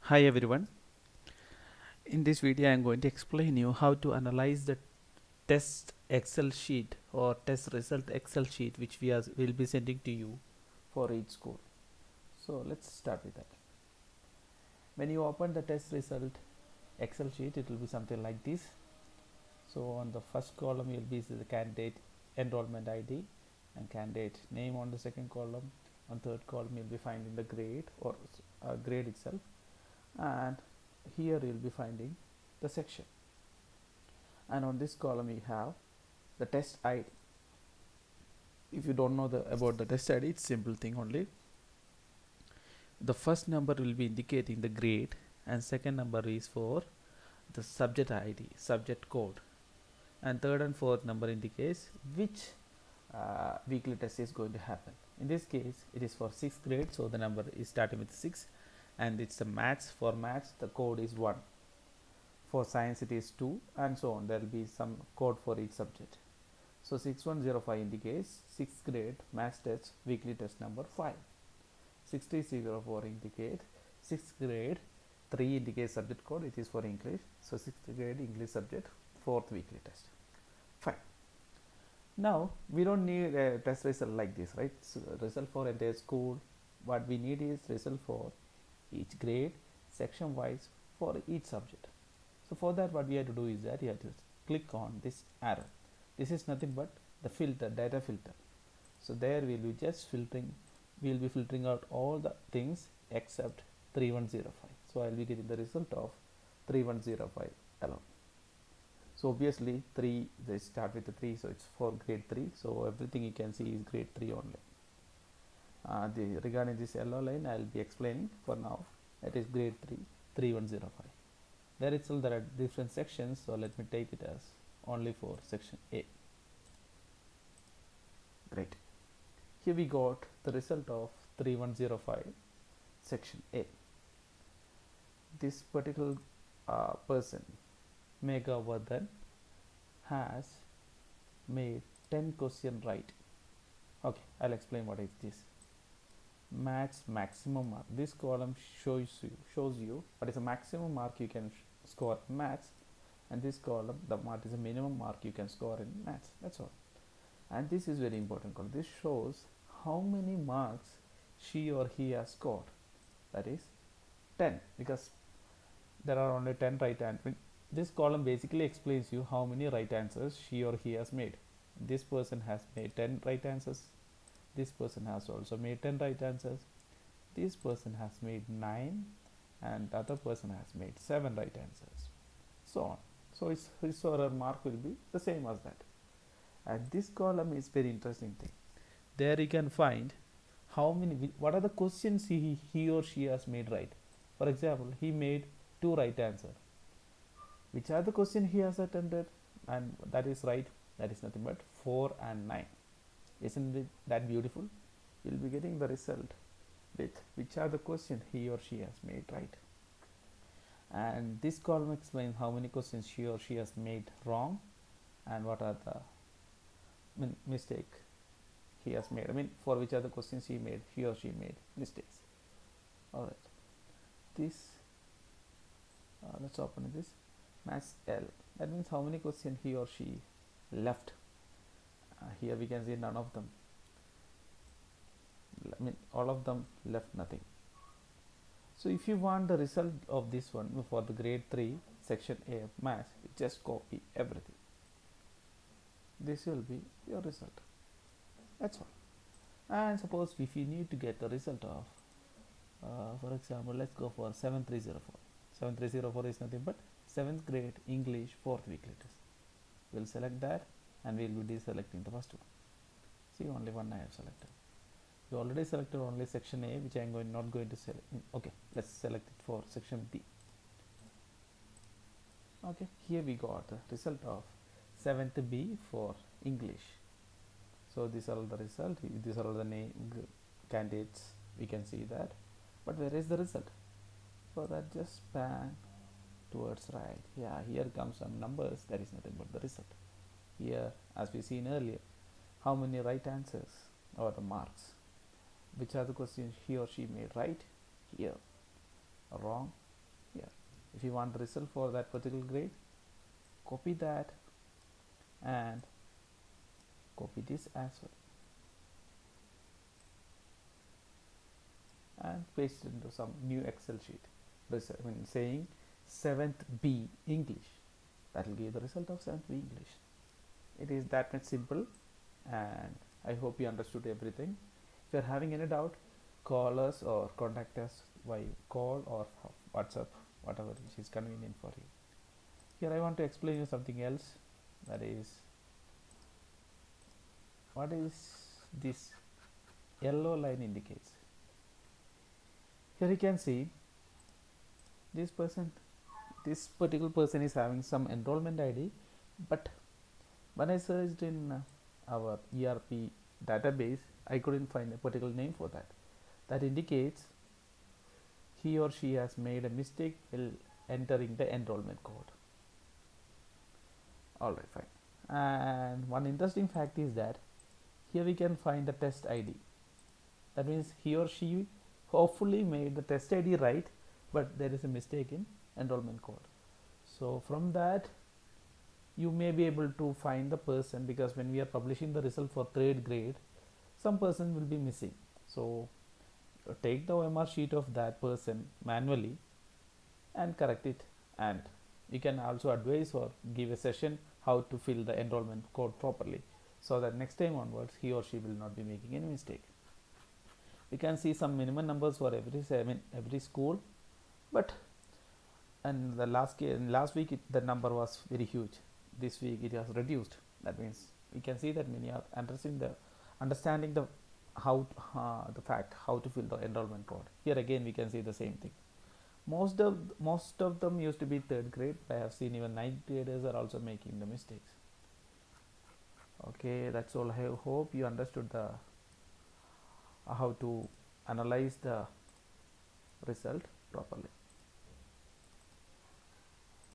Hi everyone. In this video I am going to explain you how to analyze the test Excel sheet or test result Excel sheet which will be sending to you for each school. So let's start with that. When you open the test result Excel sheet, it will be something like this. So on the first column you will be the candidate enrollment ID and candidate name. On the second column, on third column you'll be finding the grade or grade itself, and here you'll be finding the section, and on this column you have the test ID. If you don't know about the test ID, it's simple thing only. The first number will be indicating the grade and second number is for the subject ID, subject code, and third and fourth number indicates which weekly test is going to happen. In this case it is for 6th grade, so the number is starting with 6, and it's the maths. For maths the code is 1, for science it is 2, and so on. There will be some code for each subject. So 6105 indicates 6th grade maths test weekly test number 5. 6304 indicates 6th grade. 3 indicates subject code, it is for English, so 6th grade English subject 4th weekly test. Fine. Now we don't need a test result like this, right? So result for entire school. What we need is result for each grade, section wise, for each subject. So for that what we have to do is that you have to click on this arrow. This is nothing but the filter, data filter. So there we will be just filtering, we will be filtering out all the things except 3105. So I will be getting the result of 3105 alone. So obviously 3, they start with the 3, so it's for grade 3, so everything you can see is grade 3 only. Regarding this yellow line I will be explaining. For now it is grade 3, 3105. There itself there are different sections, so let me take it as only for section A. Great. Here we got the result of 3105 section A. This particular person, Megha Vardhan, has made 10 question right. Okay, I'll explain what is this. Maths maximum mark. This column shows you what is the maximum mark you can score in maths, and this column, the mark, is a minimum mark you can score in maths. That's all. And this is very important column. This shows how many marks she or he has scored. That is 10, because there are only 10 right answers. This column basically explains you how many right answers she or he has made. This person has made 10 right answers. This person has also made 10 right answers. This person has made 9, and the other person has made 7 right answers, so on. So his or her mark will be the same as that. And this column is very interesting thing. There you can find how many, what are the questions he or she has made right. For example, he made 2 right answers. Which are the questions he has attended? And that is right. That is nothing but 4 and 9. Isn't it that beautiful? You'll be getting the result with which are the questions he or she has made right. And this column explains how many questions she or she has made wrong, and what are the mistake he has made. For which are the questions he or she made mistakes. Alright. This, let's open this. Maths L. That means how many questions he or she left. Here we can see none of them. All of them left nothing. So if you want the result of this one for the grade 3 section A of maths, you just copy everything. This will be your result. That's all. And suppose if you need to get the result of, for example, let's go for 7304. 7304 is nothing but 7th grade English 4th weekly test. We'll select that, and we'll be deselecting the first one. See, only one I have selected. You already selected only section A, which I am not going to select. Okay, let's select it for section B. Okay, here we got the result of 7th B for English. So these are all the result. These are all the candidates. We can see that. But where is the result? For that, just pan towards right. Yeah, here comes some numbers. That is nothing but the result. Here, as we seen earlier, how many right answers or the marks. Which are the questions he or she made right? Here. Wrong. If you want the result for that particular grade, copy that and copy this as well and paste it into some new Excel sheet. Saying 7th B English, that will give the result of 7th B English. It is that much simple, and I hope you understood everything. If you are having any doubt, call us or contact us by call or WhatsApp, whatever which is convenient for you. Here I want to explain you something else, that is, what is this yellow line indicates. Here you can see this particular person is having some enrollment ID, but when I searched in our ERP database, I couldn't find a particular name for that. That indicates he or she has made a mistake while entering the enrollment code. Alright, fine. And one interesting fact is that here we can find the test ID. That means he or she hopefully made the test ID right, but there is a mistake in enrollment code. So from that you may be able to find the person, because when we are publishing the result for 3rd grade, some person will be missing. So take the OMR sheet of that person manually and correct it, and you can also advise or give a session how to fill the enrollment code properly, so that next time onwards he or she will not be making any mistake. We can see some minimum numbers for every school, but and the last week the number was very huge. This week it has reduced. That means we can see that many are understanding the fact how to fill the enrollment code. Here again we can see the same thing. Most of them used to be 3rd grade. I have seen even 9th graders are also making the mistakes. Okay, that's all. I hope you understood the how to analyze the result properly.